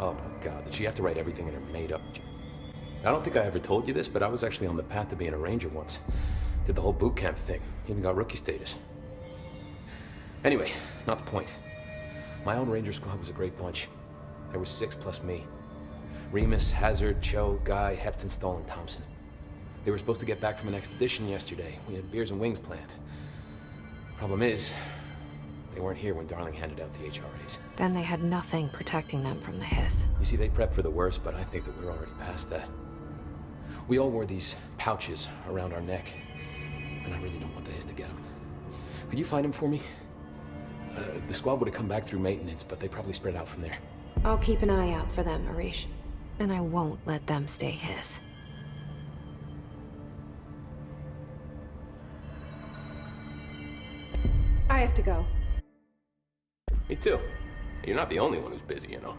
Oh my god, did she have to write everything in her made-up... I don't think I ever told you this, but I was actually on the path to being a ranger once. Did the whole boot camp thing. Even got rookie status. Anyway, not the point. My own ranger squad was a great bunch. There was 6 plus me. Remus, Hazard, Cho, Guy, Hepton, Stoll, and Thompson. They were supposed to get back from an expedition yesterday. We had beers and wings planned. Problem is, they weren't here when Darling handed out the HRAs. Then they had nothing protecting them from the hiss. You see, they prepped for the worst, but I think that we're already past that. We all wore these pouches around our neck, and I really don't want the hiss to get them. Could you find them for me? The squad would have come back through maintenance, but they probably spread out from there. I'll keep an eye out for them, Arish. And I won't let them stay hiss. I have to go. Me too. You're not the only one who's busy, you know.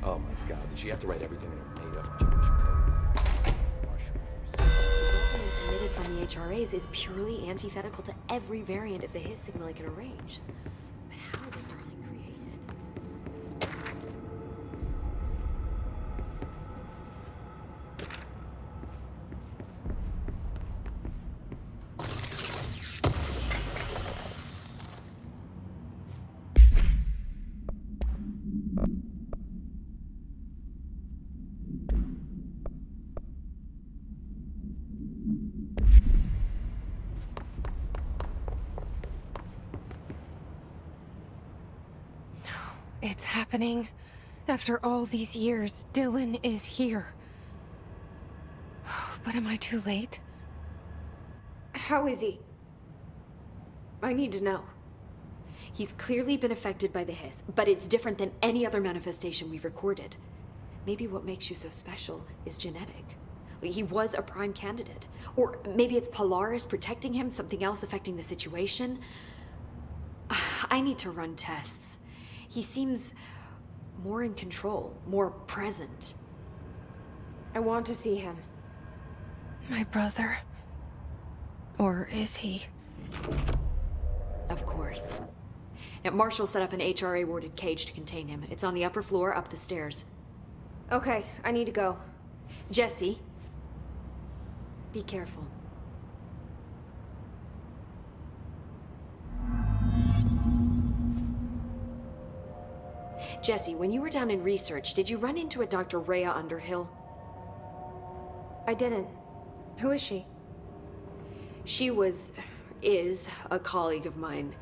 Oh my god, did she have to write everything in her made-up gibberish code? The resonance emitted from the HRAs is purely antithetical to every variant of the hiss signal I can arrange. But how did Darling create it? It's happening. After all these years, Dylan is here. But am I too late? How is he? I need to know. He's clearly been affected by the hiss, but it's different than any other manifestation we've recorded. Maybe what makes you so special is genetic. He was a prime candidate. Or maybe it's Polaris protecting him, something else affecting the situation. I need to run tests. He seems more in control, more present. I want to see him. My brother? Or is he? Of course. Now, Marshall set up an HRA-warded cage to contain him. It's on the upper floor, up the stairs. Okay, I need to go. Jesse, be careful. Jesse, when you were down in research, did you run into a Dr. Rhea Underhill? I didn't. Who is she? She is a colleague of mine.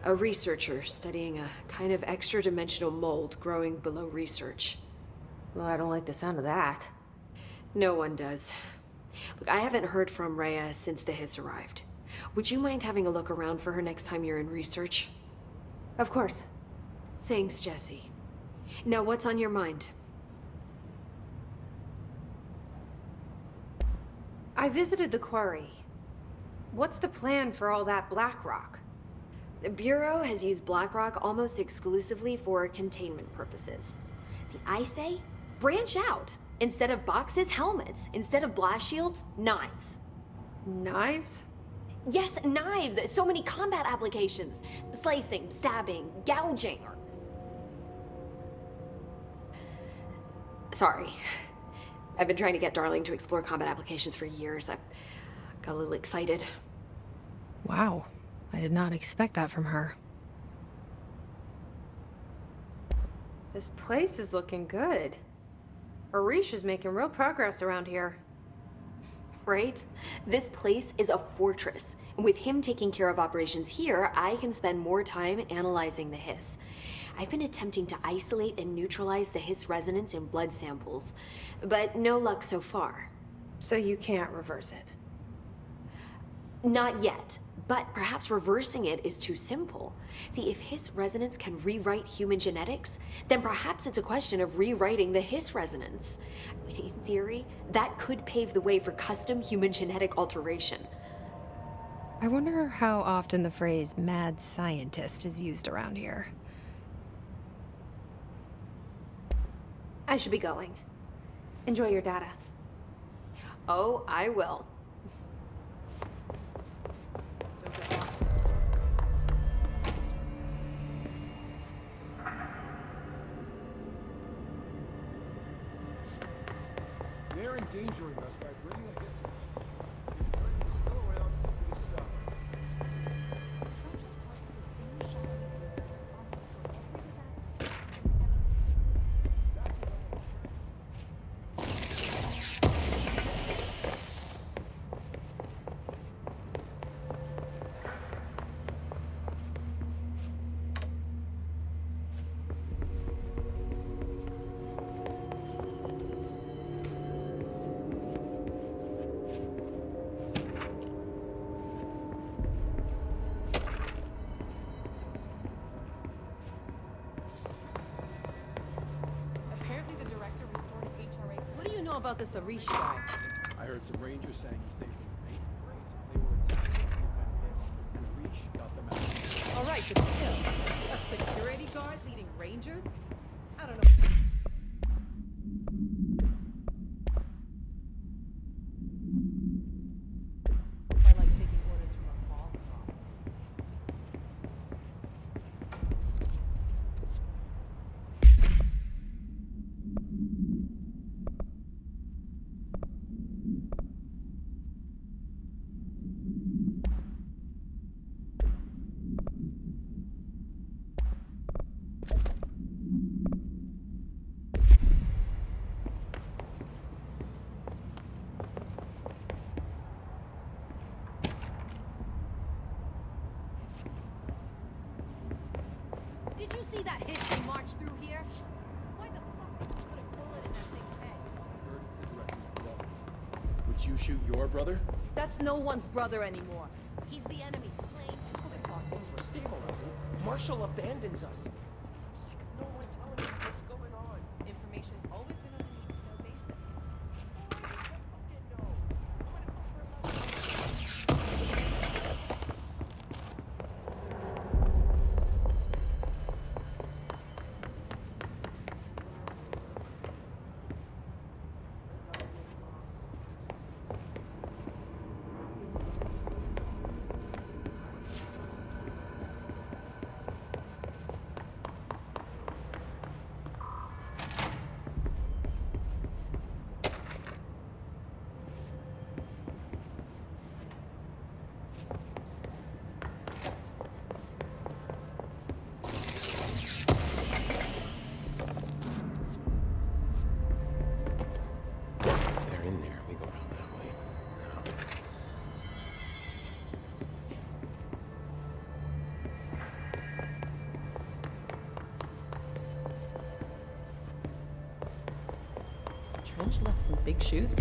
A researcher studying a kind of extra-dimensional mold growing below research. Well, I don't like the sound of that. No one does. Look, I haven't heard from Rhea since the hiss arrived. Would you mind having a look around for her next time you're in research? Of course. Thanks, Jesse. Now, what's on your mind? I visited the quarry. What's the plan for all that black rock? The Bureau has used black rock almost exclusively for containment purposes. See, I say, branch out. Instead of boxes, helmets. Instead of blast shields, knives. Knives? Yes, knives! So many combat applications. Slicing, stabbing, gouging. Sorry. I've been trying to get Darling to explore combat applications for years. I got a little excited. Wow. I did not expect that from her. This place is looking good. Arish is making real progress around here. Right? This place is a fortress. And with him taking care of operations here, I can spend more time analyzing the hiss. I've been attempting to isolate and neutralize the hiss resonance in blood samples, but no luck so far. So you can't reverse it? Not yet, but perhaps reversing it is too simple. See, if hiss resonance can rewrite human genetics, then perhaps it's a question of rewriting the hiss resonance. In theory, that could pave the way for custom human genetic alteration. I wonder how often the phrase mad scientist is used around here. I should be going. Enjoy your data. Oh, I will. They're endangering us by bringing a hiss. If Trench was still around, he could have stopped us. Trench was part of the same shadowy group responsible for every disaster Trench has ever seen. Apparently the director restored HRA. What do you know about this Arish guy? I heard some rangers saying he saved them from maintenance. They were attacking the group at hiss, and Rish got them out. All right, but still, a security guard leading rangers? I don't know. I like taking orders from a mall cop. Did you see that hit they marched through here? Why the fuck did you put a bullet in that thing's head? I heard it's the director's brother. Would you shoot your brother? That's no one's brother anymore. He's the enemy. Plain as I thought things were stabilizing. Marshall abandons us. I'm sick of no one telling us what's going on. Information's always been underneath no basis. Fucking no. I'm gonna go for a lunch. If they're in there, we go around that way. Now. Trench left some big shoes.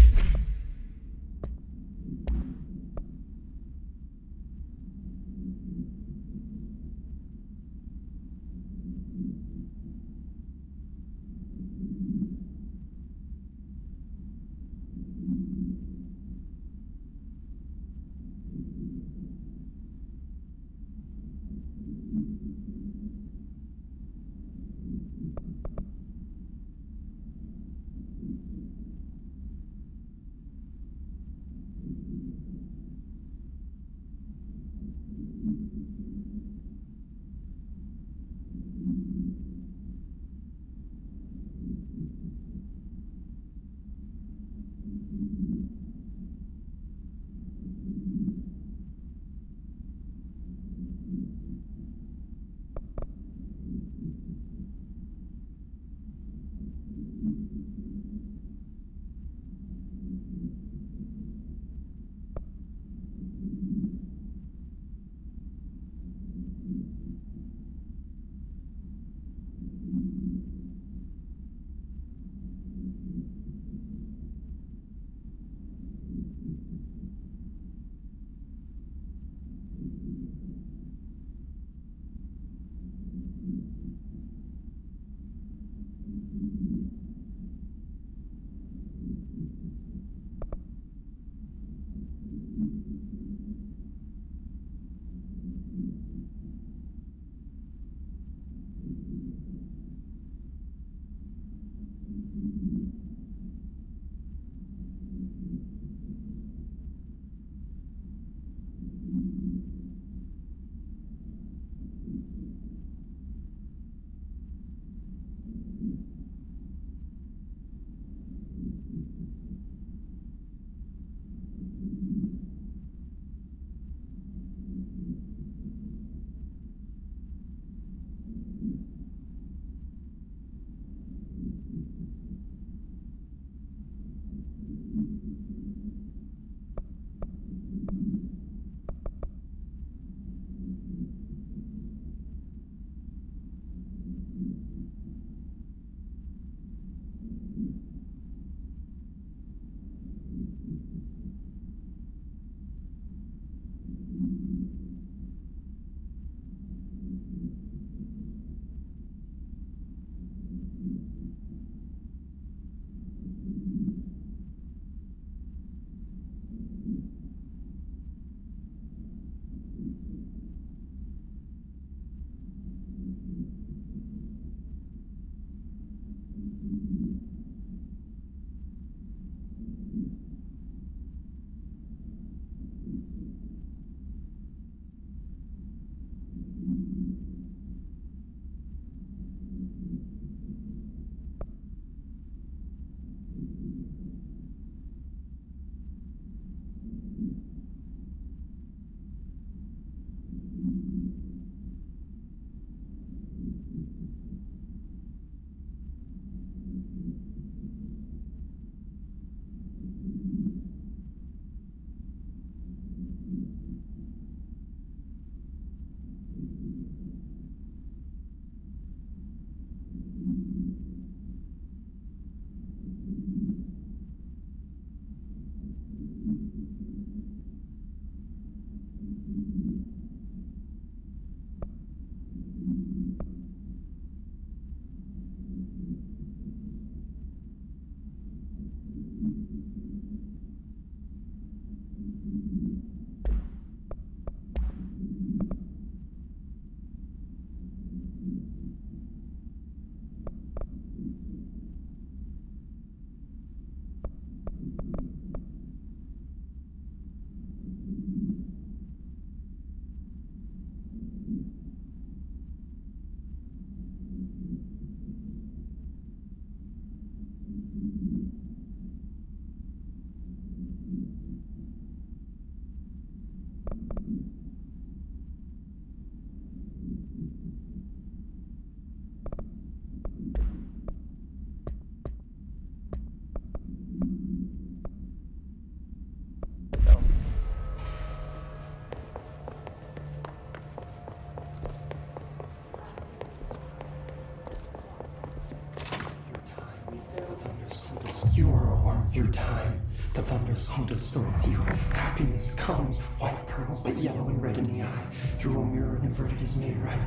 through time. The thunderstorm distorts you. Happiness comes, white pearls, but yellow and red in the eye. Through a mirror, inverted is made right.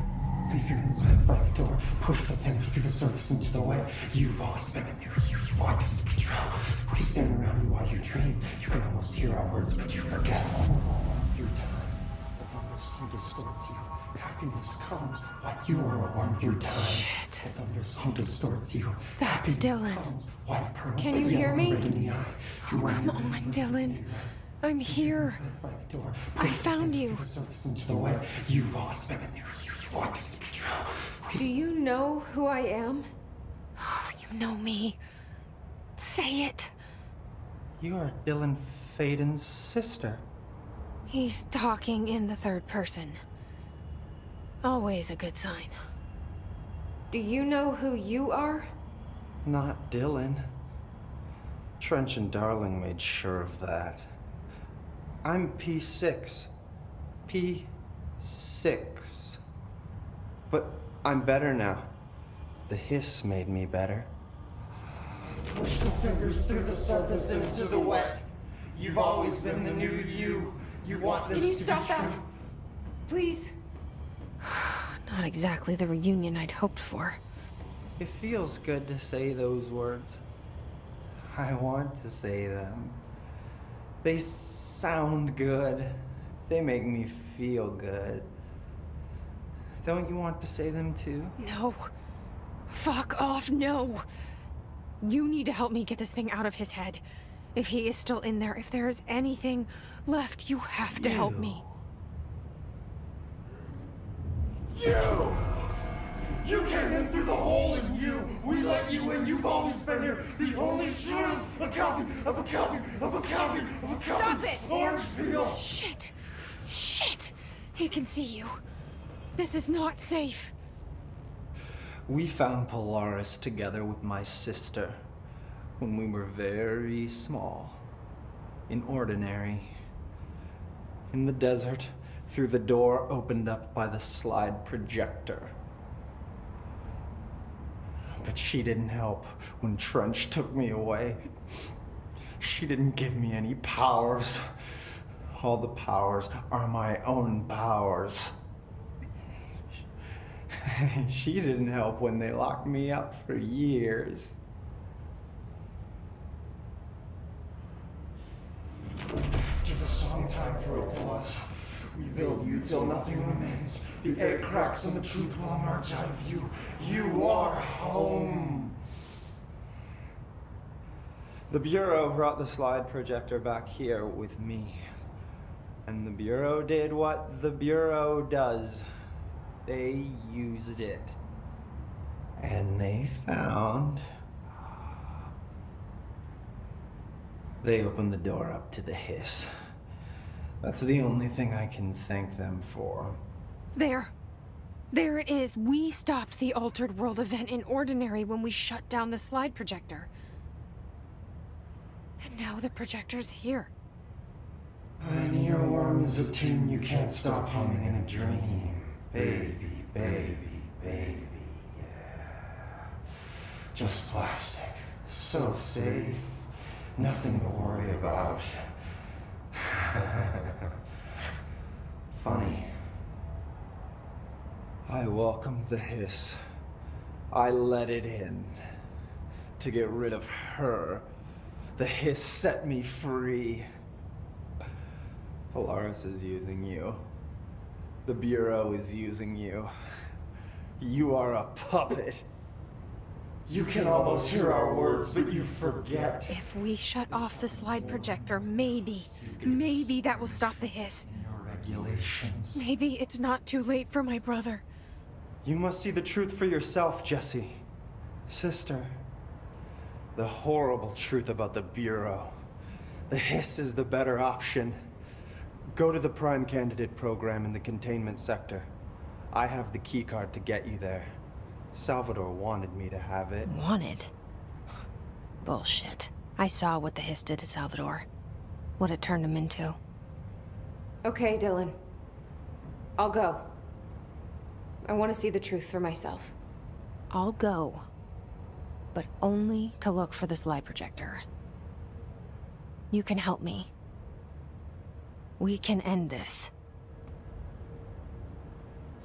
Leave your insides by the door. Push the fingers through the surface into the wet. You've always been in there. You want this to be true. We stand around you while you dream. You can almost hear our words, but you forget. Through time, the thunderstorm distorts you. Happiness comes, white you are a worm through time. Shit. The thunderstorm distorts you. That's Dylan. Comes, white pearls, Can but you yellow hear and me? red in the eye. Oh, come on, Dylan. I'm here. I found you. Into the wet. You've always been in there. You want this to be true. Do you know who I am? Oh, you know me. Say it. You are Dylan Faden's sister. He's talking in the third person. Always a good sign. Do you know who you are? Not Dylan. Trench and Darling made sure of that. I'm P6. P6. But I'm better now. The hiss made me better. Push the fingers through the surface into the wet. You've always been the new you. You want this Can you to stop be that? true. Please? Not exactly the reunion I'd hoped for. It feels good to say those words. I want to say them. They sound good. They make me feel good. Don't you want to say them too? No. Fuck off, no. You need to help me get this thing out of his head. If he is still in there, if there is anything left, you have to help me. You! You came in through the hole in you! We let you in, you've always been here! The only truth! A copy of a copy of a copy of a copy! Stop it! Orange peel! Shit! Shit! He can see you. This is not safe. We found Polaris together with my sister when we were very small. In Ordinary. In the desert, through the door opened up by the slide projector. But she didn't help when Trench took me away. She didn't give me any powers. All the powers are my own powers. She didn't help when they locked me up for years. After the song time for applause, we build you till nothing remains. The air cracks and the truth will emerge out of you. You are home. The Bureau brought the slide projector back here with me. And the Bureau did what the Bureau does. They used it. And they found... They opened the door up to the hiss. That's the only thing I can thank them for. There. There it is. We stopped the Altered World event in Ordinary when we shut down the slide projector. And now the projector's here. An earworm is a tune you can't stop humming in a dream. Baby, baby, baby, yeah. Just plastic. So safe. Nothing to worry about. Funny. I welcomed the hiss. I let it in. To get rid of her. The hiss set me free. Polaris is using you. The Bureau is using you. You are a puppet. You can almost hear our words, but you forget. If we shut off the slide projector, maybe that will stop the hiss. Your regulations. Maybe it's not too late for my brother. You must see the truth for yourself, Jessie. Sister. The horrible truth about the Bureau. The hiss is the better option. Go to the Prime Candidate program in the containment sector. I have the keycard to get you there. Salvador wanted me to have it. Wanted? Bullshit. I saw what the hiss did to Salvador. What it turned him into. Okay, Dylan. I'll go. I want to see the truth for myself. I'll go. But only to look for the slide projector. You can help me. We can end this.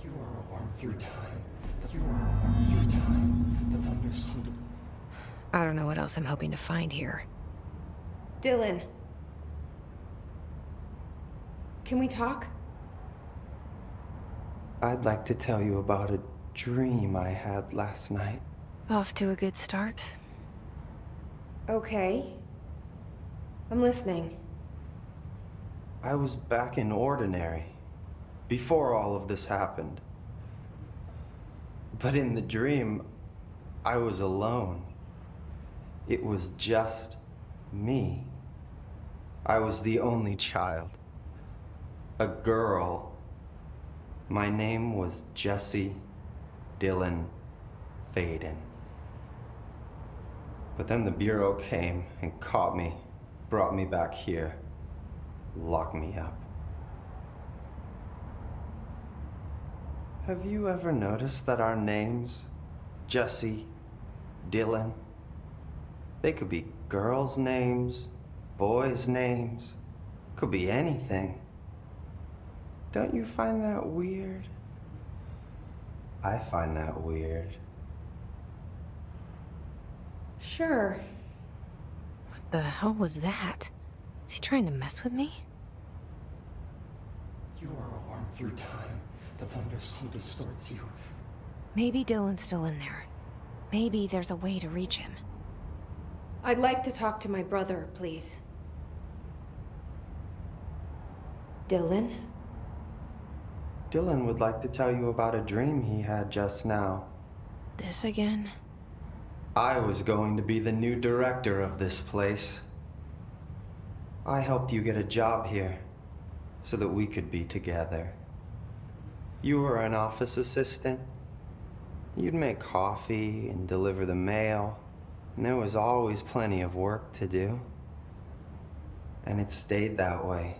You are a worm through time. You are a worm through time. The thunder's sound. I don't know what else I'm hoping to find here. Dylan. Can we talk? I'd like to tell you about a dream I had last night. Off to a good start. Okay. I'm listening. I was back in Ordinary, before all of this happened. But in the dream, I was alone. It was just me. I was the only child. A girl. My name was Jesse Dylan Faden. But then the Bureau came and caught me, brought me back here, locked me up. Have you ever noticed that our names, Jesse, Dylan, they could be girls' names, boys' names, could be anything. Don't you find that weird? I find that weird. Sure. What the hell was that? Is he trying to mess with me? You are a worm through time. The thunderstorm distorts you. Maybe Dylan's still in there. Maybe there's a way to reach him. I'd like to talk to my brother, please. Dylan? Dylan would like to tell you about a dream he had just now. This again? I was going to be the new director of this place. I helped you get a job here so that we could be together. You were an office assistant. You'd make coffee and deliver the mail, and there was always plenty of work to do. And it stayed that way,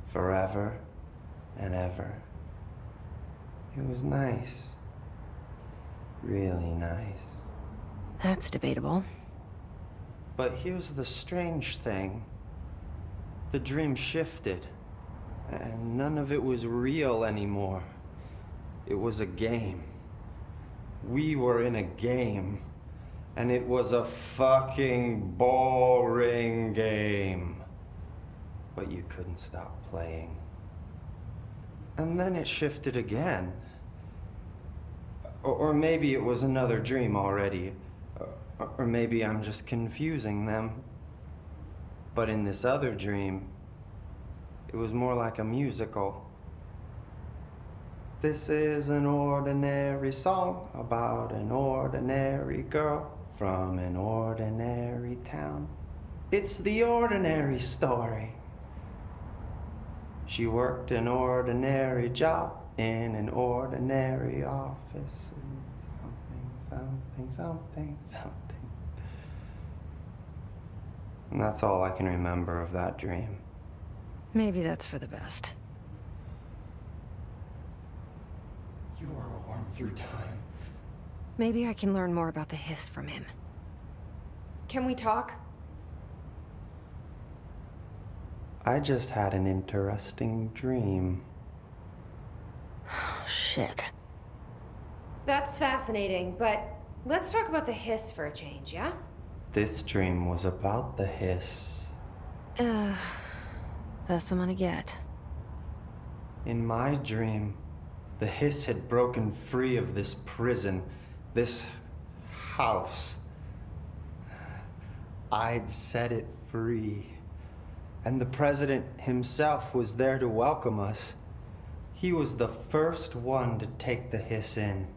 forever and ever. It was nice. Really nice. That's debatable. But here's the strange thing. The dream shifted, and none of it was real anymore. It was a game. We were in a game, and it was a fucking boring game. But you couldn't stop playing. And then it shifted again. Or maybe it was another dream already. Or maybe I'm just confusing them. But in this other dream, it was more like a musical. This is an ordinary song about an ordinary girl from an ordinary town. It's the ordinary story. She worked an ordinary job in an ordinary office. Something. And that's all I can remember of that dream. Maybe that's for the best. You are a worm through time. Maybe I can learn more about the hiss from him. Can we talk? I just had an interesting dream. Oh, shit. That's fascinating, but let's talk about the hiss for a change, yeah? This dream was about the hiss. Best I'm gonna get. In my dream, the hiss had broken free of this prison, this house. I'd set it free. And the president himself was there to welcome us. He was the first one to take the hiss in.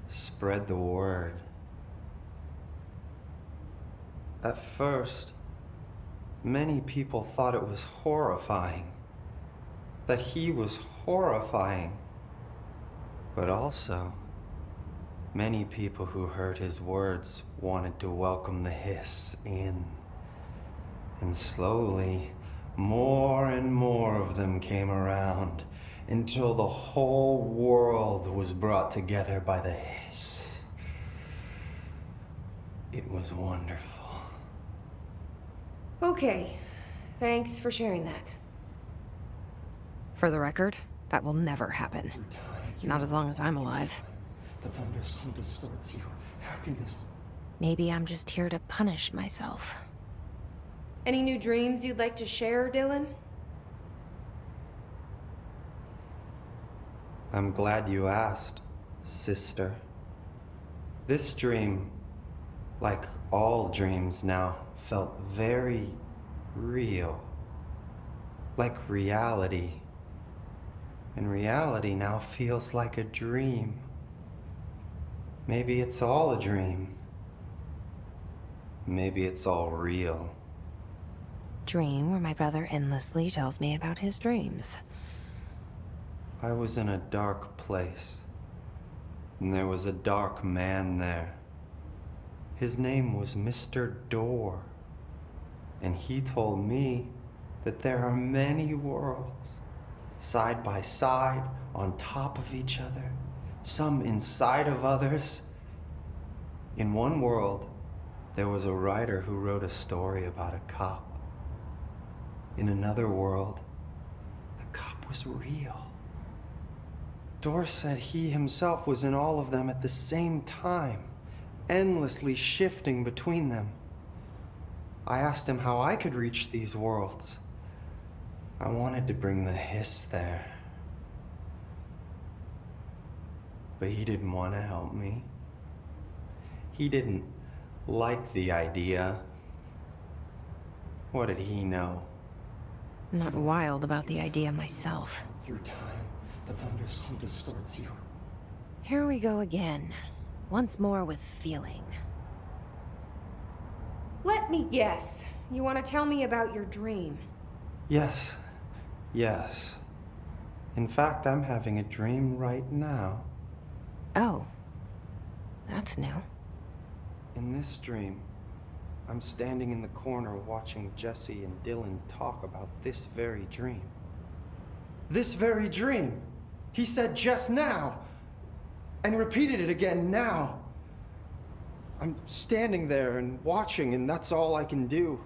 Spread the word. At first, many people thought it was horrifying. That he was horrifying. But also, many people who heard his words wanted to welcome the hiss in. And slowly, more and more of them came around until the whole world was brought together by the hiss. It was wonderful. Okay. Thanks for sharing that. For the record, that will never happen. Through time, you Not as long as I'm alive. The thunderstorm distorts you. Happiness. Maybe I'm just here to punish myself. Any new dreams you'd like to share, Dylan? I'm glad you asked, sister. This dream, like all dreams now, felt very real. Like reality. And reality now feels like a dream. Maybe it's all a dream. Maybe it's all real. Dream where my brother endlessly tells me about his dreams. I was in a dark place, and there was a dark man there. His name was Mr. Door, and he told me that there are many worlds, side by side, on top of each other, some inside of others. In one world, there was a writer who wrote a story about a cop. In another world, the cop was real. Door said he himself was in all of them at the same time, endlessly shifting between them. I asked him how I could reach these worlds. I wanted to bring the hiss there. But he didn't want to help me. He didn't like the idea. What did he know? I'm not wild about the idea myself. Through time, the thunderstorm distorts you. Here we go again. Once more with feeling. Let me guess. You want to tell me about your dream? Yes. Yes. In fact, I'm having a dream right now. Oh. That's new. In this dream, I'm standing in the corner watching Jesse and Dylan talk about this very dream. This very dream! He said just now! And repeated it again now! I'm standing there and watching, and that's all I can do.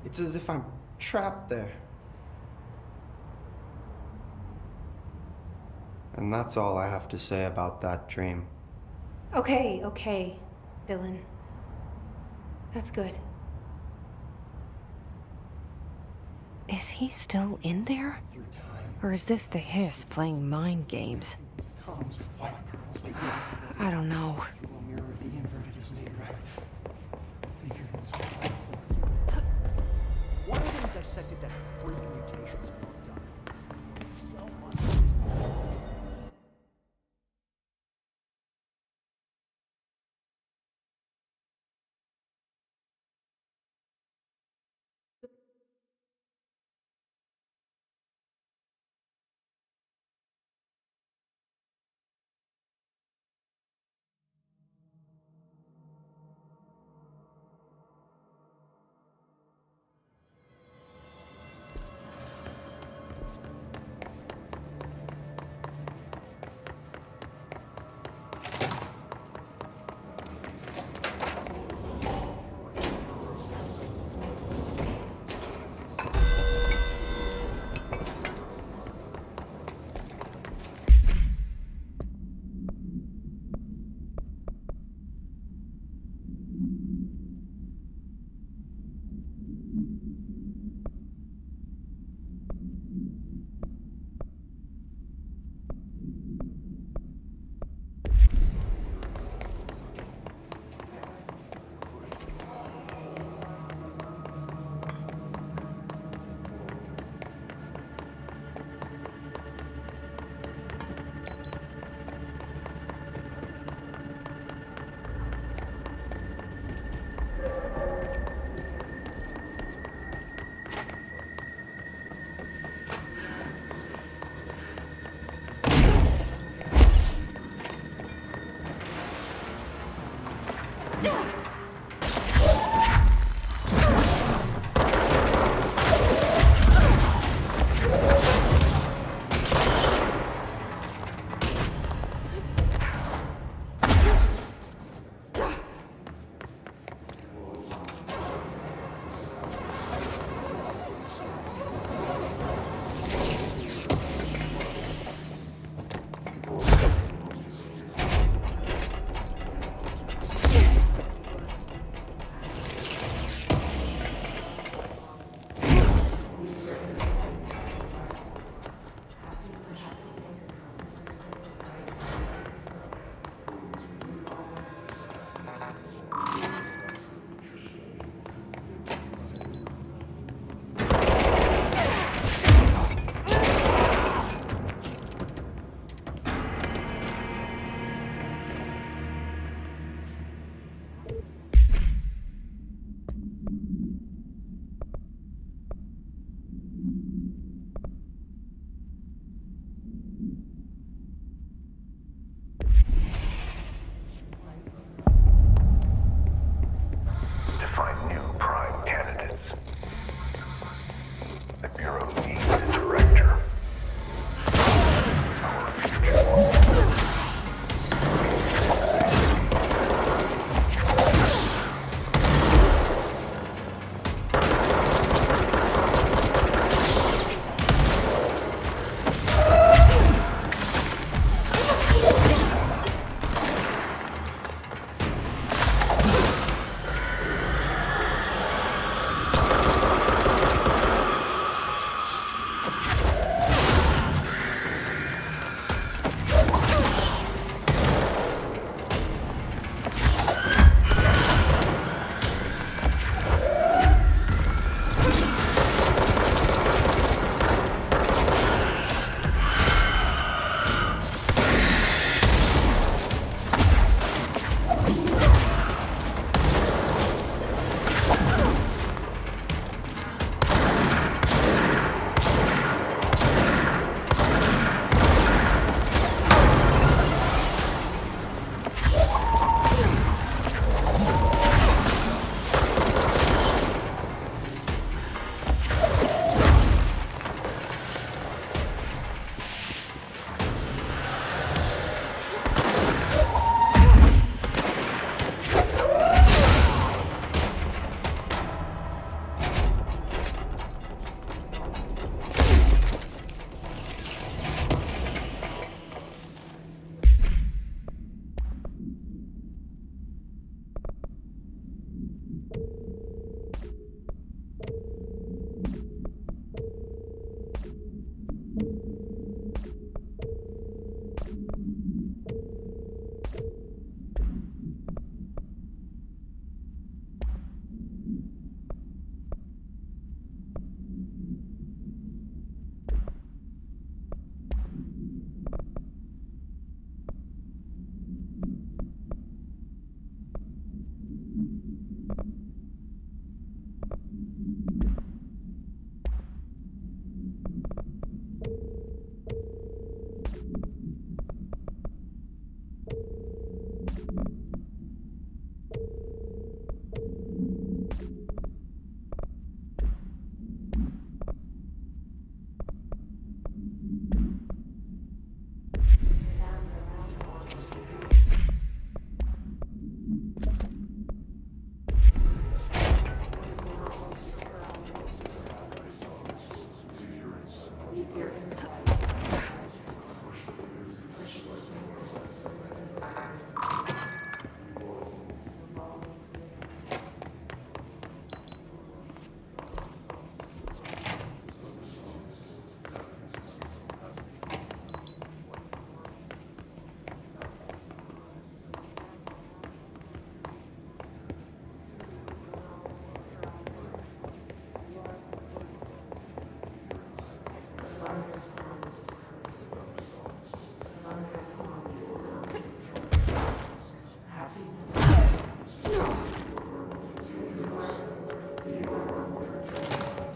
It's as if I'm trapped there. And that's all I have to say about that dream. Okay, Dylan. That's good. Is he still in there? Through time, Or is this the hiss playing mind games? comes white pearls, but I don't know. you will mirror the inverted is made right. Leave your inside. Why haven't we dissected that freak mutation we looked up? So much of this physiology.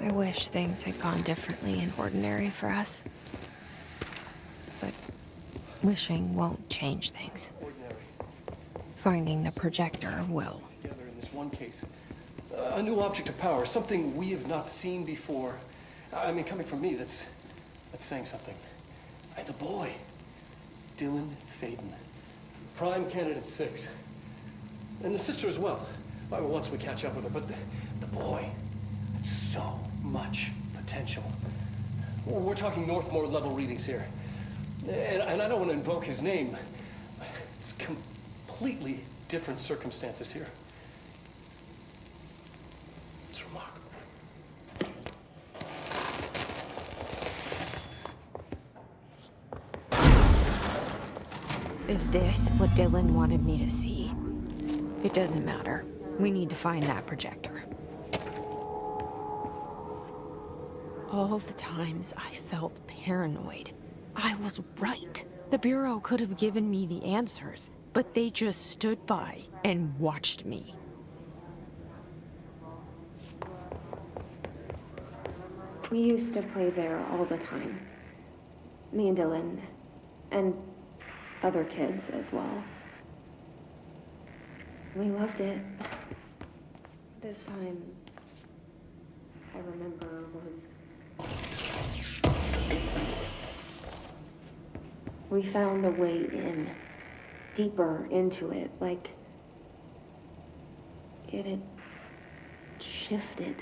I wish things had gone differently in Ordinary for us. But wishing won't change things. Ordinary. Finding the projector will. Together in this one case. A new object of power, something we have not seen before. I mean, coming from me, that's saying something. The boy, Dylan Faden. Prime candidate 6. And the sister as well. Well, once we catch up with her, but the boy, so much potential. We're talking Northmore level readings here. And I don't want to invoke his name. It's completely different circumstances here. It's remarkable. Is this what Dylan wanted me to see? It doesn't matter. We need to find that projector. All the times I felt paranoid, I was right. The Bureau could have given me the answers, but they just stood by and watched me. We used to play there all the time. Me and Dylan, and other kids as well. We loved it. This time, I remember, was... We found a way in, deeper into it, like it had shifted.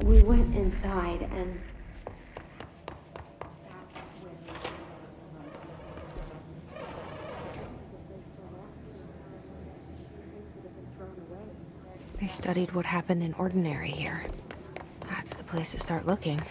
We went inside and that's when They studied what happened in Ordinary here. That's the place to start looking.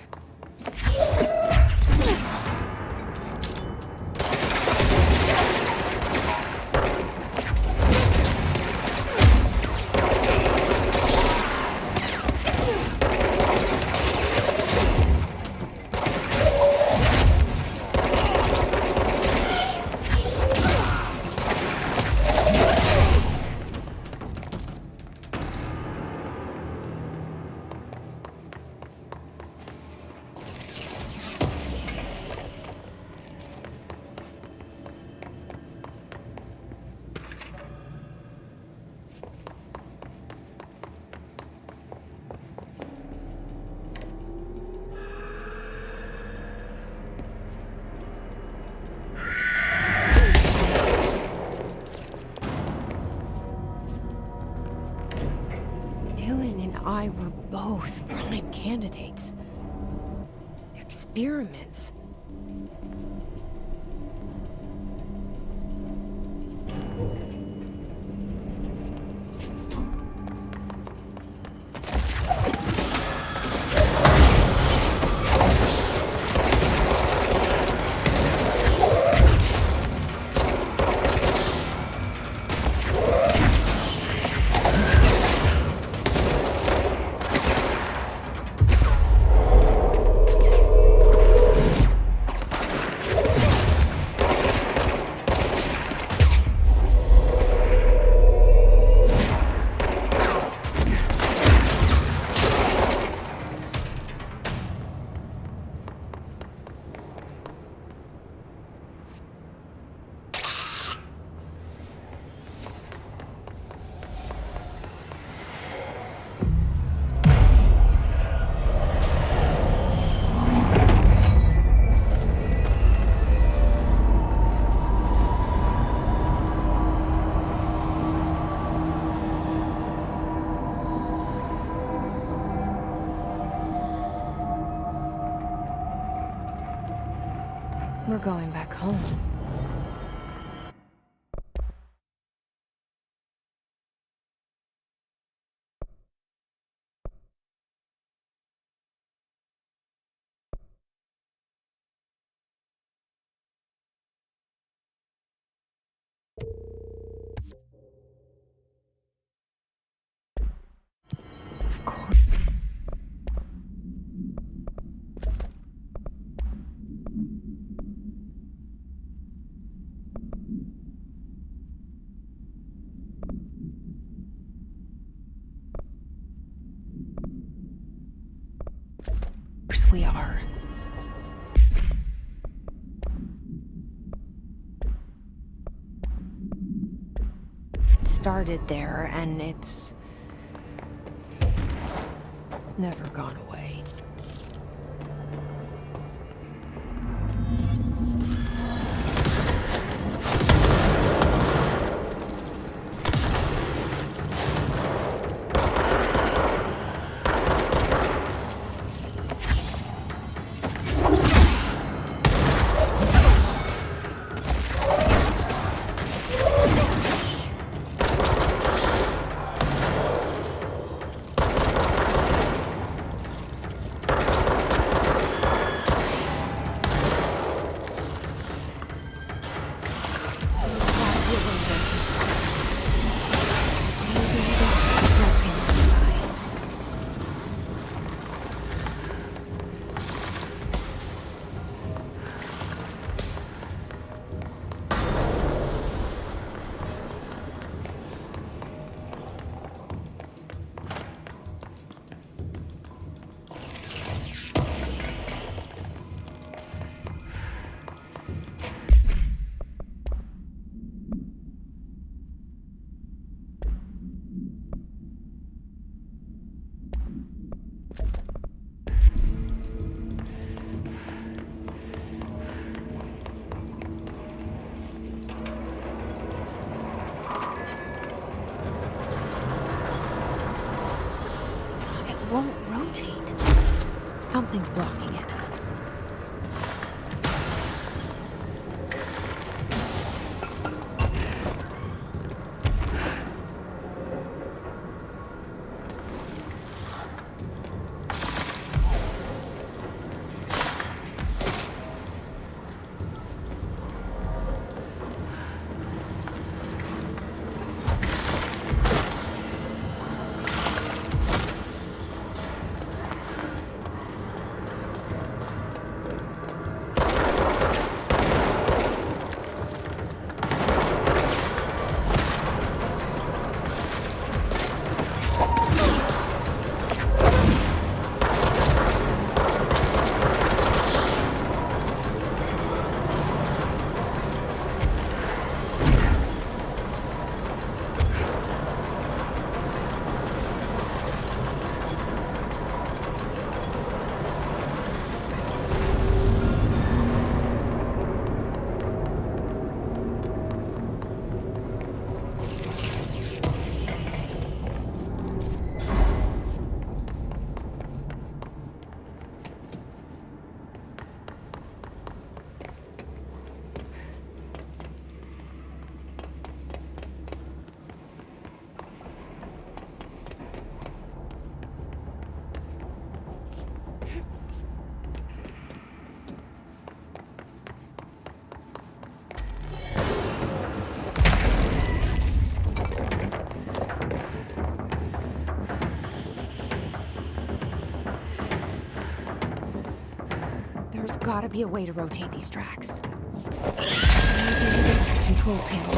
I were both prime candidates. Experiments. We're going back home. Of course. We are. It started there, and it's never gone away. Won't rotate. Something's blocking it. There's gotta be a way to rotate these tracks. Maybe there's a control panel.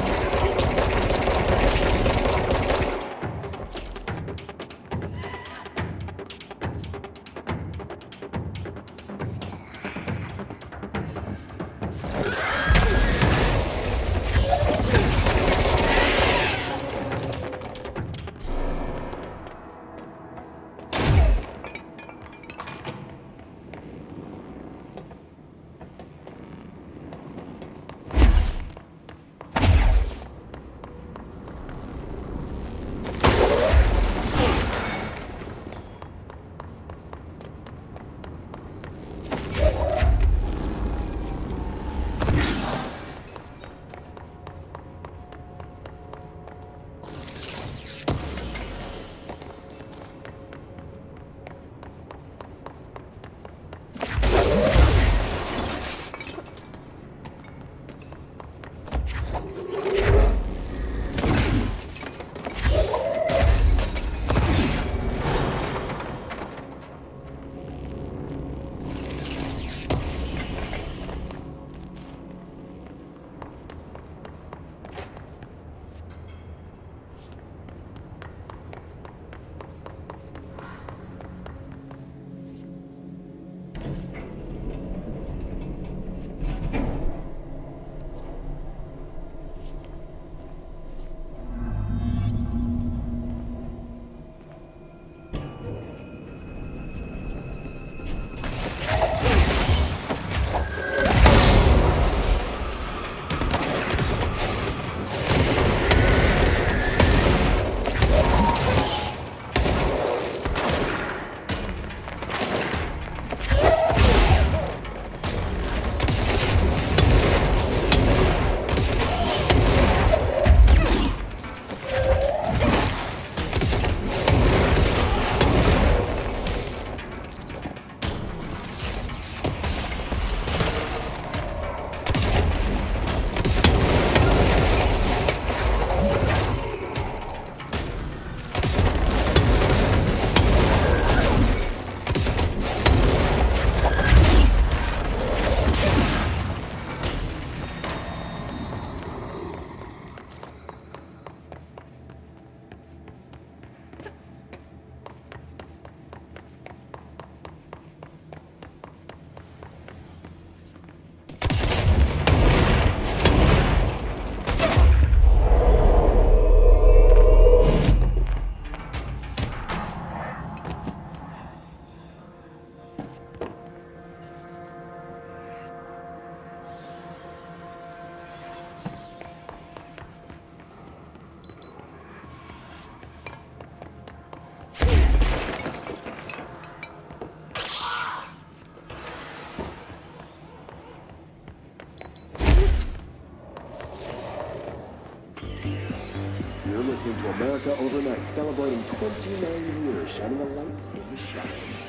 You're listening to America Overnight, celebrating 29 years, shining a light in the shadows.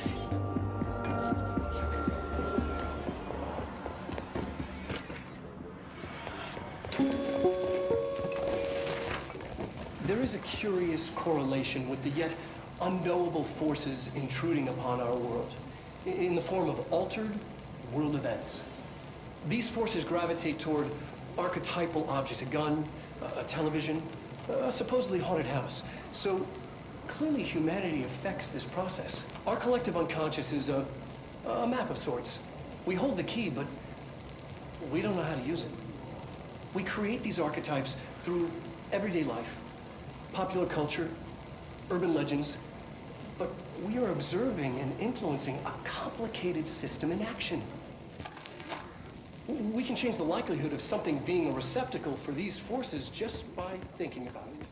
There is a curious correlation with the yet unknowable forces intruding upon our world, in the form of altered world events. These forces gravitate toward archetypal objects, a gun, a television, a supposedly haunted house. So clearly humanity affects this process. Our collective unconscious is a map of sorts. We hold the key, but we don't know how to use it. We create these archetypes through everyday life, popular culture, urban legends, but we are observing and influencing a complicated system in action. We can change the likelihood of something being a receptacle for these forces just by thinking about it.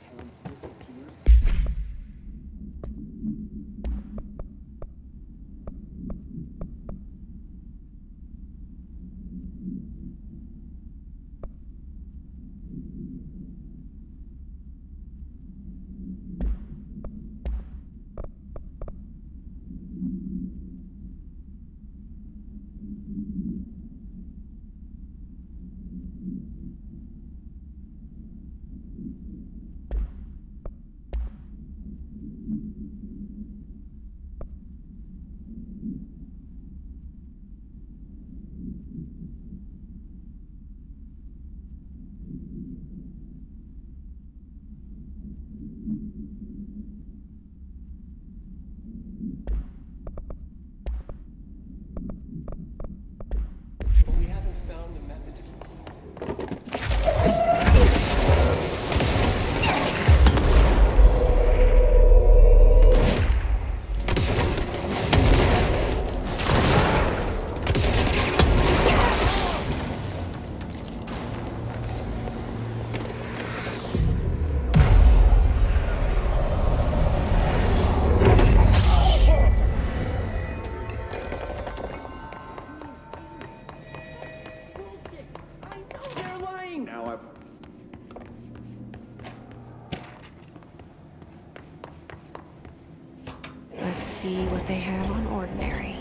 But we haven't found a method to... Let's see what they have on Ordinary.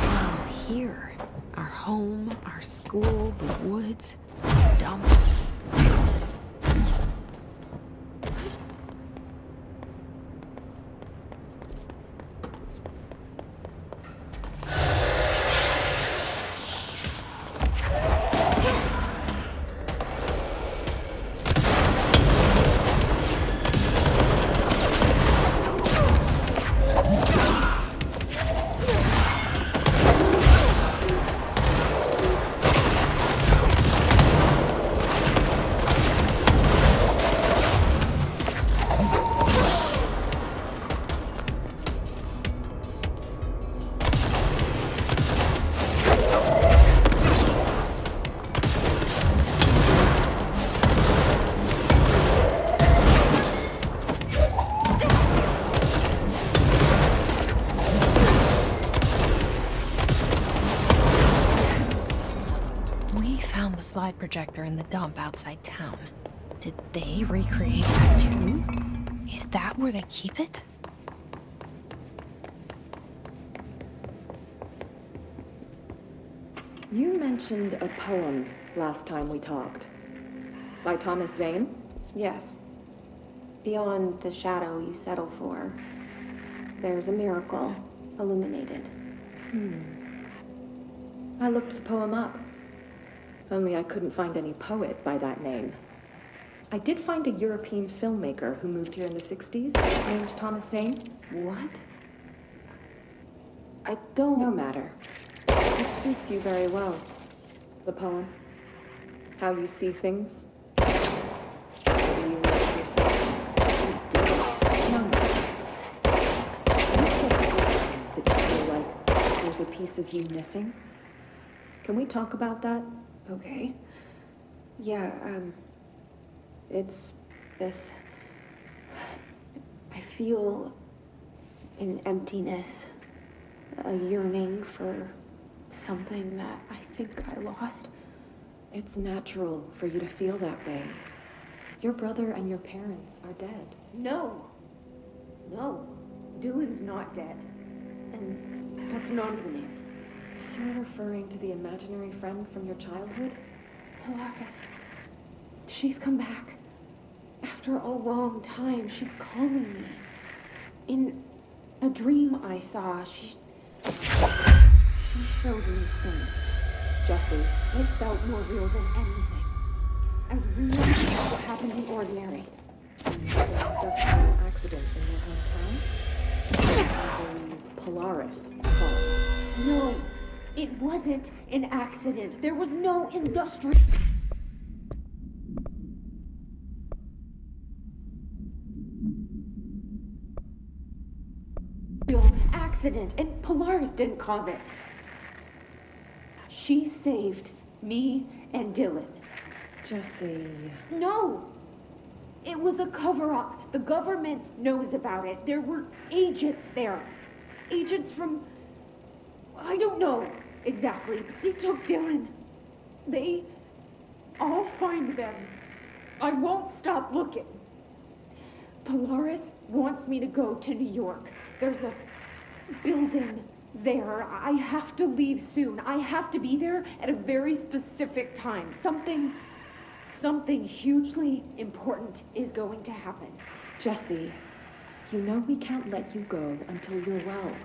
Oh, here. Our home, our school, the woods, the dump. Slide projector in the dump outside town. Did they recreate that too? Is that where they keep it? You mentioned a poem last time we talked. By Thomas Zane? Yes. Beyond the shadow you settle for, there's a miracle illuminated. I looked the poem up. Only I couldn't find any poet by that name. I did find a European filmmaker who moved here in the 60s, named Thomas Zane. What? I don't... No matter. It suits you very well. The poem. How you see things. How do you know yourself? You did it. No matter. You said things that you feel like there's a piece of you missing. Can we talk about that? Okay. Yeah, it's this... I feel an emptiness, a yearning for something that I think I lost. It's natural for you to feel that way. Your brother and your parents are dead. No. No. Dylan's not dead. And that's not even it. You're referring to the imaginary friend from your childhood? Polaris. She's come back. After a long time, she's calling me. In a dream I saw, she showed me things. Jesse, It felt more real than anything. As real as what happened in Ordinary. an industrial accident in your hometown? I believe Polaris caused. No, it wasn't an accident. There was no industrial accident, and Polaris didn't cause it. She saved me and Dylan. Jesse. No! It was a cover-up. The government knows about it. There were agents there. Agents from... I don't know exactly, but they took Dylan. I'll find them. I won't stop looking. Polaris wants me to go to New York. There's a building there. I have to leave soon. I have to be there at a very specific time. Something hugely important is going to happen. Jesse, you know we can't let you go until you're well.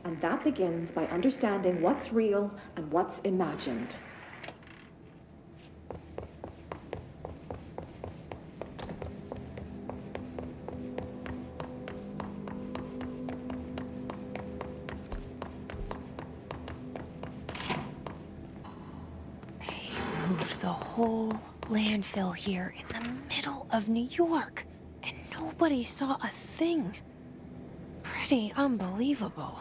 And that begins by understanding what's real and what's imagined. Moved the whole landfill here in the middle of New York, and nobody saw a thing. Pretty unbelievable.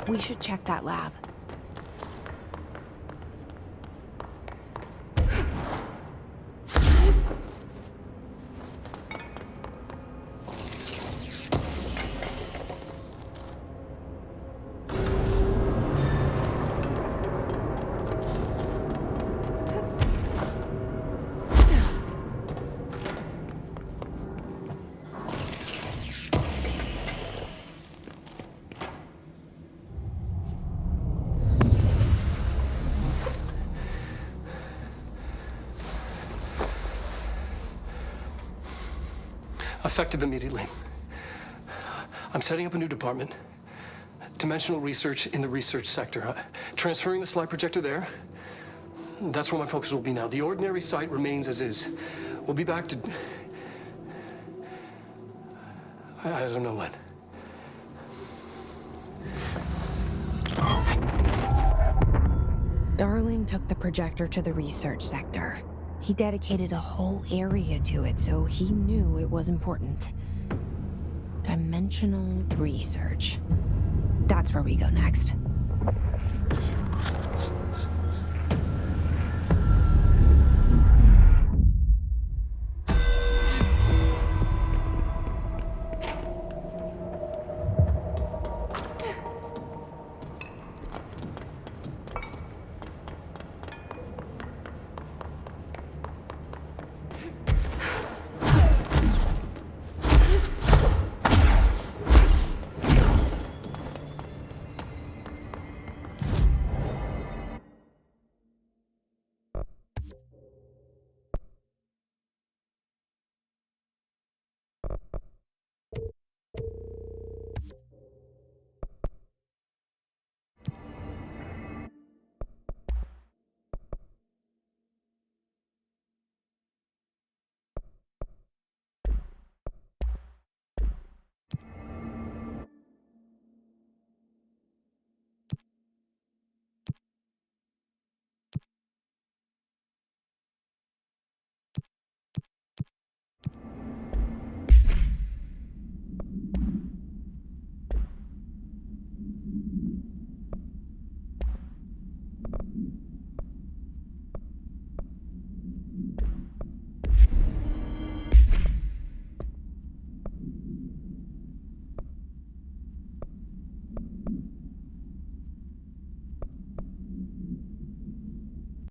We should check that lab. Effective immediately. I'm setting up a new department. Dimensional research in the research sector. Transferring the slide projector there. That's where my focus will be now. The ordinary site remains as is. We'll be back to... I don't know when. Darling took the projector to the research sector. He dedicated a whole area to it, so he knew it was important. Dimensional research. That's where we go next.